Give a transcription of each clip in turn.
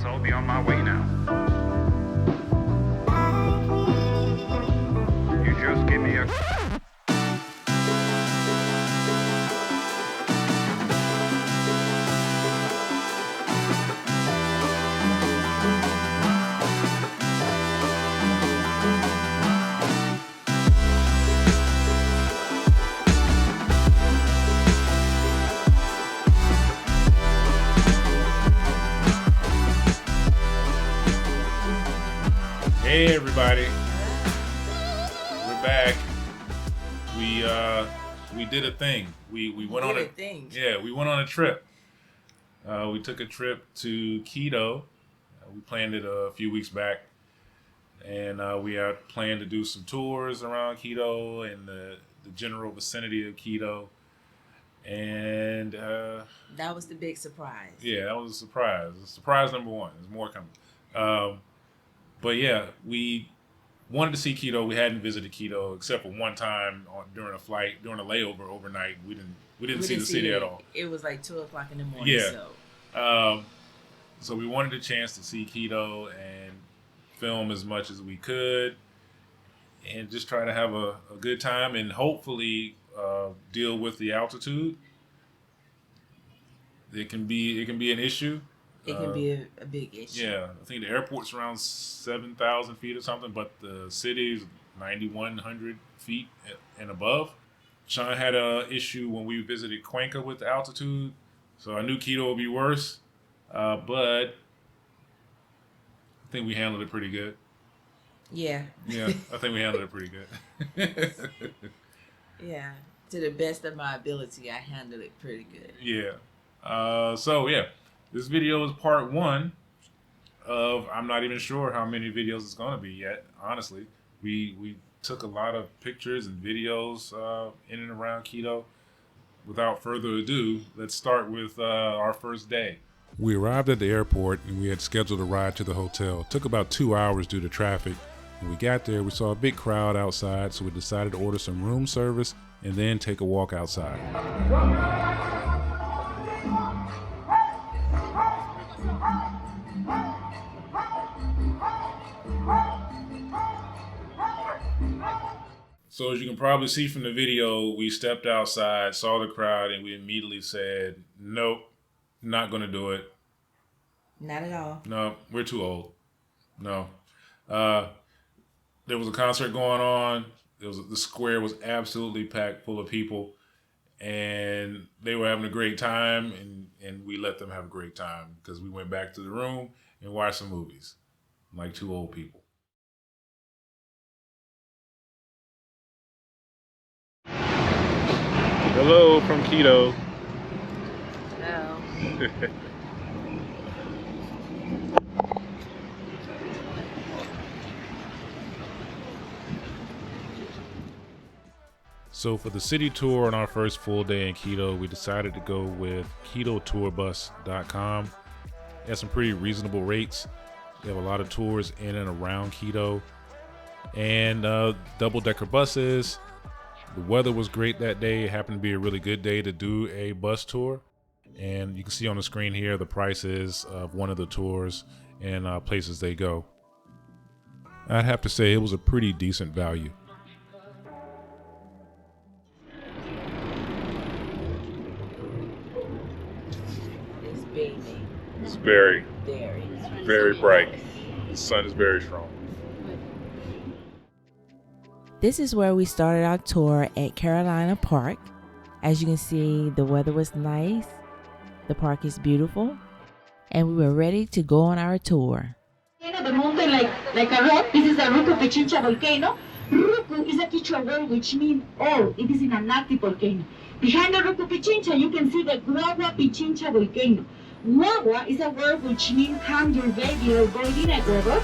guess I'll be on my way now. You just give me a... Hey everybody, we're back. We did a thing. We went on a thing. Yeah, we went on a trip. We took a trip to Quito. We planned it a few weeks back, and we had planned to do some tours around Quito and the general vicinity of Quito. And that was the big surprise. Yeah, that was a surprise. Surprise number one. There's more coming. But yeah, we wanted to see Quito. We hadn't visited Quito except for one time during a flight, during a layover overnight. We didn't see the city at all. It was like 2:00 in the morning. Yeah. So we wanted a chance to see Quito and film as much as we could, and just try to have a good time and hopefully deal with the altitude. It can be an issue. It can be a big issue. Yeah, I think the airport's around 7,000 feet or something, but the city's 9,100 feet and above. Sean had an issue when we visited Cuenca with the altitude, so I knew Quito would be worse, but I think we handled it pretty good. Yeah. Yeah, I think we handled it pretty good. Yeah, to the best of my ability, I handled it pretty good. Yeah. So, yeah. This video is part one of, I'm not even sure how many videos it's going to be yet, honestly. We took a lot of pictures and videos in and around Quito. Without further ado, let's start with our first day. We arrived at the airport and we had scheduled a ride to the hotel. It took about 2 hours due to traffic. When we got there, we saw a big crowd outside, so we decided to order some room service and then take a walk outside. So as you can probably see from the video, we stepped outside, saw the crowd, and we immediately said, nope, not going to do it. Not at all. No, we're too old. No. There was a concert going on. The square was absolutely packed full of people, and they were having a great time, and we let them have a great time because we went back to the room and watched some movies like two old people. Hello from Quito. Hello. So for the city tour on our first full day in Quito, we decided to go with QuitoYourBus.com. They have some pretty reasonable rates. They have a lot of tours in and around Quito, and double-decker buses. The weather was great that day. It happened to be a really good day to do a bus tour. And you can see on the screen here the prices of one of the tours and places they go. I'd have to say it was a pretty decent value. It's beaming. It's very bright. The sun is very strong. This is where we started our tour at Carolina Park. As you can see, the weather was nice. The park is beautiful. And we were ready to go on our tour. The mountain like a rock. This is a Ruku Pichincha volcano. Ruku is a Quechua word which means all. It is in an active volcano. Behind the Ruku Pichincha, you can see the Guagua Pichincha volcano. Guagua is a word which means calm your baby or boy in Ecuador.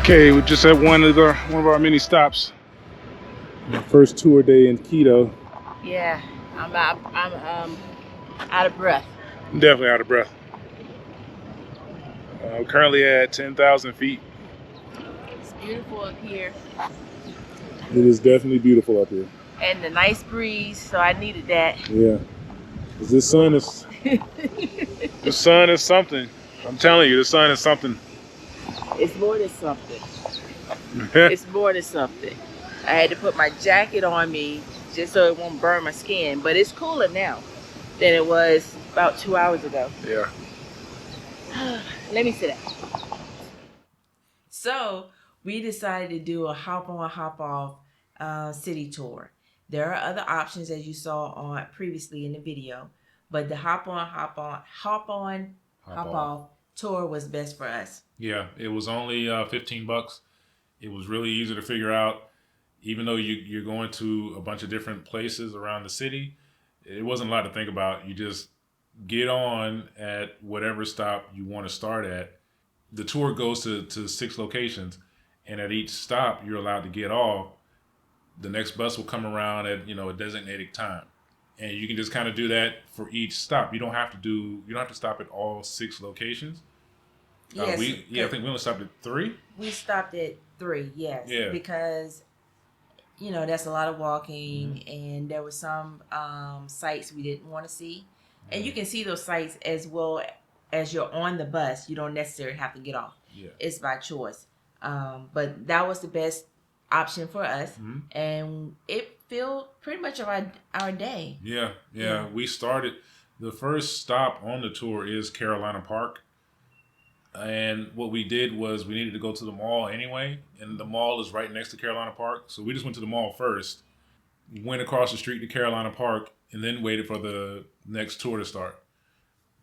Okay, we're just at one of our mini stops. My first tour day in Quito. Yeah, I'm out of breath. I'm definitely out of breath. I'm currently at 10,000 feet. It's beautiful up here. It is definitely beautiful up here. And the nice breeze, so I needed that. Yeah. The sun is the sun is something. I'm telling you, the sun is something. It's more than something. It's more than something. I had to put my jacket on me just so it won't burn my skin, but it's cooler now than it was about 2 hours ago. Yeah. Let me sit down. So we decided to do a hop on, hop off city tour. There are other options as you saw on previously in the video, but the hop on, hop off tour was best for us. Yeah, it was only $15. It was really easy to figure out. Even though you're going to a bunch of different places around the city, it wasn't a lot to think about. You just get on at whatever stop you want to start at. The tour goes to 6 locations, and at each stop you're allowed to get off. The next bus will come around at a designated time, and you can just kind of do that for each stop. You don't have to stop at all 6 locations. Yes, I think we only stopped at 3. We stopped at 3, yes. Yeah. Because that's a lot of walking, and there were some sites we didn't want to see. And you can see those sites as well as you're on the bus. You don't necessarily have to get off. Yeah. It's by choice. But that was the best option for us, and it filled pretty much of our day. Yeah. We started, the first stop on the tour is Carolina Park. And what we did was we needed to go to the mall anyway, and the mall is right next to Carolina Park. So we just went to the mall first, went across the street to Carolina Park, and then waited for the next tour to start.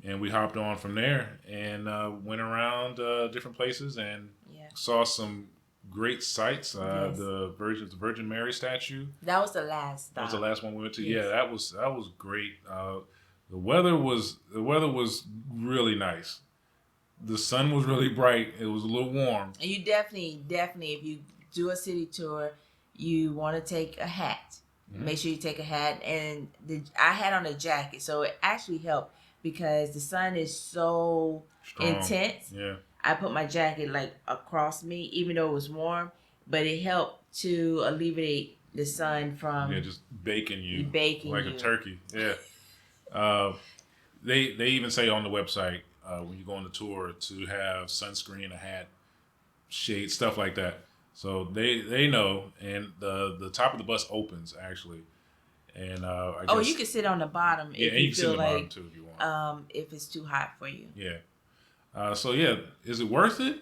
And we hopped on from there and went around different places and saw some great sights. The Virgin Mary statue. That was the last stop. That was the last one we went to. Yes. Yeah, that was great. The weather was really nice. The sun was really bright. It was a little warm. And you definitely, if you do a city tour, you want to take a hat. Make sure you take a hat. And I had on a jacket, so it actually helped because the sun is so intense. Yeah. I put my jacket like across me, even though it was warm, but it helped to alleviate the sun from just baking you like a turkey. Yeah. They even say on the website when you go on the tour to have sunscreen, a hat, shade, stuff like that. So they know, and the top of the bus opens actually, and I guess, you can sit on the bottom if you feel like too, if you want. If it's too hot for you. Yeah. So yeah, is it worth it?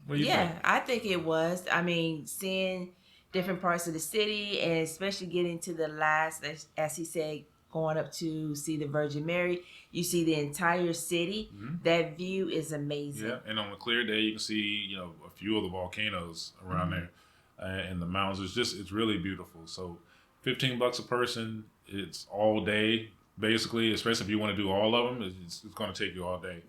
What do you think? I think it was. I mean, seeing different parts of the city, and especially getting to the last, as he said, going up to see the Virgin Mary, you see the entire city. That view is amazing. Yeah, and on a clear day, you can see a few of the volcanoes around there, and the mountains. It's really beautiful. So, $15 a person. It's all day basically. Especially if you want to do all of them, it's going to take you all day.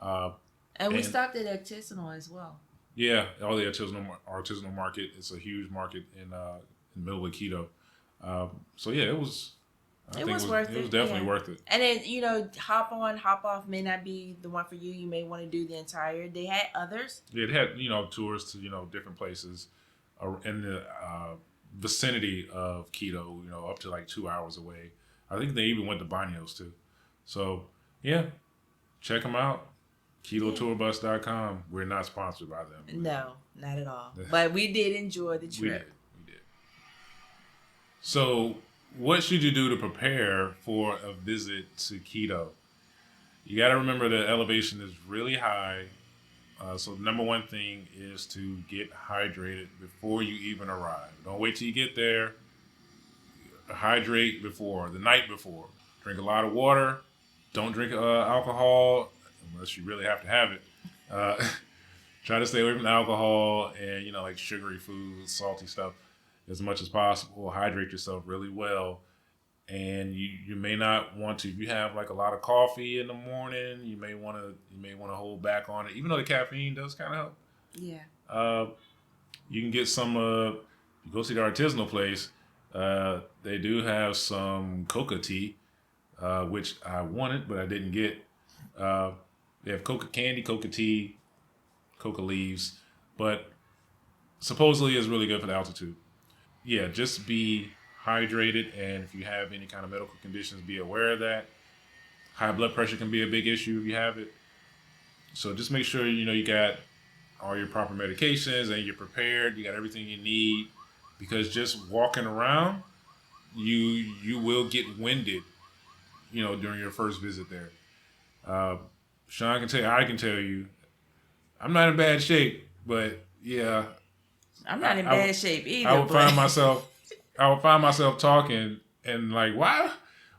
Yeah. And we stopped at artisanal as well. Yeah, all the artisanal market. It's a huge market in the middle of Quito. So yeah, it was. It was worth it. It was definitely worth it. And then, hop on, hop off may not be the one for you. You may want to do the entire. They had others. Yeah, they had, tours to, different places in the vicinity of Quito, up to like 2 hours away. I think they even went to Baños too. So, yeah, check them out. QuitoTourBus.com. We're not sponsored by them. No, not at all. But we did enjoy the trip. We did. So, what should you do to prepare for a visit to Quito? You got to remember the elevation is really high. So the number one thing is to get hydrated before you even arrive. Don't wait till you get there. Hydrate the night before. Drink a lot of water. Don't drink alcohol unless you really have to have it. Try to stay away from alcohol and, like sugary foods, salty stuff as much as possible. Hydrate yourself really well. And you may not want to. If you have like a lot of coffee in the morning, you may want to hold back on it. Even though the caffeine does kind of help. Yeah. You can get some. You go see the artisanal place. They do have some coca tea, which I wanted but I didn't get. They have coca candy, coca tea, coca leaves, but supposedly it's really good for the altitude. Yeah, just be hydrated, and if you have any kind of medical conditions, be aware of that. High blood pressure can be a big issue if you have it. So just make sure you got all your proper medications and you're prepared. You got everything you need, because just walking around, you will get winded, during your first visit there. Sean can tell you, I can tell you, I'm not in bad shape, but yeah, I'm not in bad shape either. I would find myself talking and like, why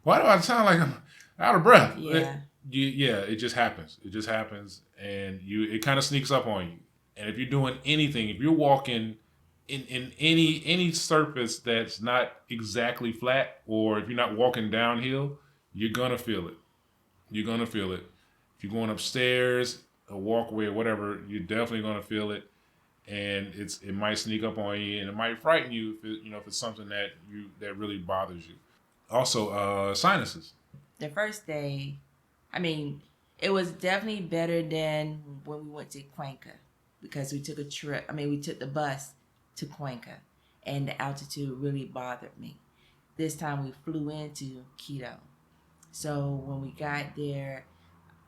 do I sound like I'm out of breath? Yeah. It just happens. It just happens, and it kind of sneaks up on you. And if you're doing anything, if you're walking in any surface that's not exactly flat, or if you're not walking downhill, you're gonna feel it. You're gonna feel it. If you're going upstairs, a walkway or whatever, you're definitely gonna feel it. And it might sneak up on you, and it might frighten you if it's something that really bothers you. Also, sinuses. The first day, it was definitely better than when we went to Cuenca, because we took we took the bus to Cuenca, and the altitude really bothered me. This time we flew into Quito. So when we got there,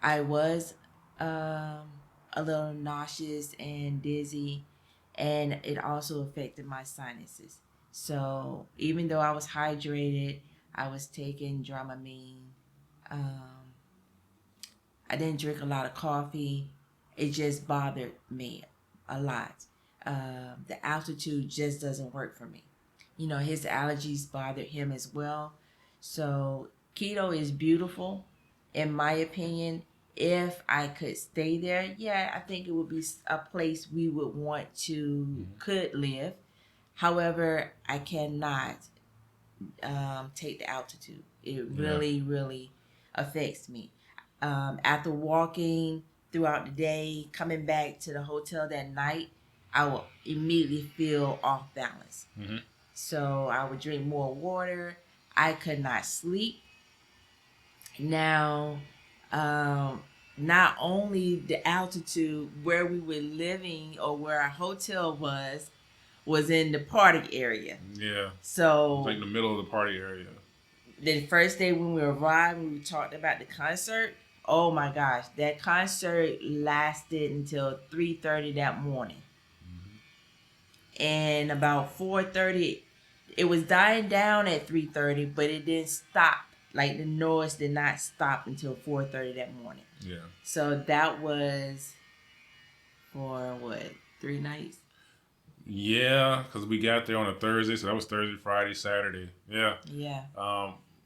I was a little nauseous and dizzy, and it also affected my sinuses. So even though I was hydrated, I was taking Dramamine. I didn't drink a lot of coffee. It just bothered me a lot. The altitude just doesn't work for me. His allergies bothered him as well. So Quito is beautiful, in my opinion. If I could stay there, yeah, I think it would be a place we would want to, could live. However, I cannot take the altitude. It really, really affects me. After walking throughout the day, coming back to the hotel that night, I will immediately feel off balance. Mm-hmm. So I would drink more water. I could not sleep. Now, not only the altitude where we were living or where our hotel was in the party area. Yeah. So it's like in the middle of the party area. The first day when we arrived, we talked about the concert. Oh my gosh, that concert lasted until 3:30 that morning. Mm-hmm. And about 4:30, it was dying down at 3:30, but it didn't stop. Like, the noise did not stop until 4:30 that morning. Yeah. So that was for 3 nights? Yeah, because we got there on a Thursday, so that was Thursday, Friday, Saturday. Yeah. Yeah.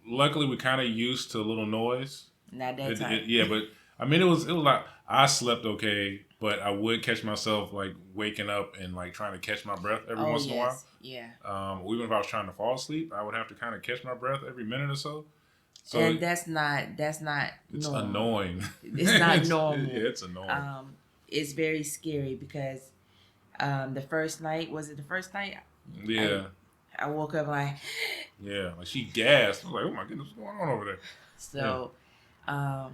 Luckily, we kind of used to a little noise. Not that time. Yeah, but it was like, I slept okay, but I would catch myself like waking up and like trying to catch my breath every once in a while. Yeah. Even if I was trying to fall asleep, I would have to kind of catch my breath every minute or so. So and that's not it's normal. Annoying. It's not normal. Yeah, it's annoying. It's very scary because the first night, was it the first night? Yeah. I woke up like yeah, like she gasped. I was like, oh my goodness, what's going on over there? So no.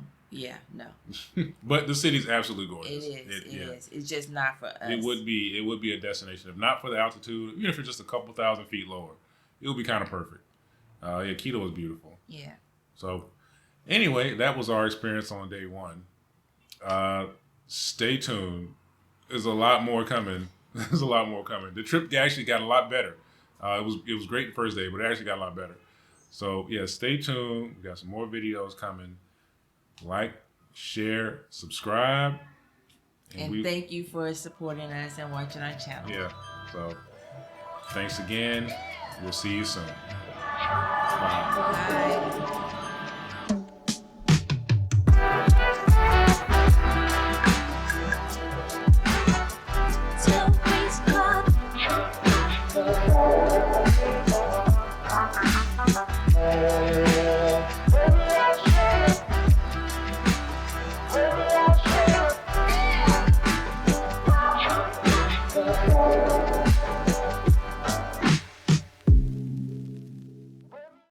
But the city's absolutely gorgeous. It is. It's just not for us. It would be a destination. If not for the altitude, even if it's just a couple thousand feet lower, it would be kind of perfect. Quito is beautiful. Yeah. So, anyway, that was our experience on day one. Stay tuned. There's a lot more coming. There's a lot more coming. The trip actually got a lot better. It was great the first day, but it actually got a lot better. So, yeah, stay tuned. We got some more videos coming. Like, share, subscribe. And thank you for supporting us and watching our channel. Yeah. So, thanks again. We'll see you soon. Bye. Bye.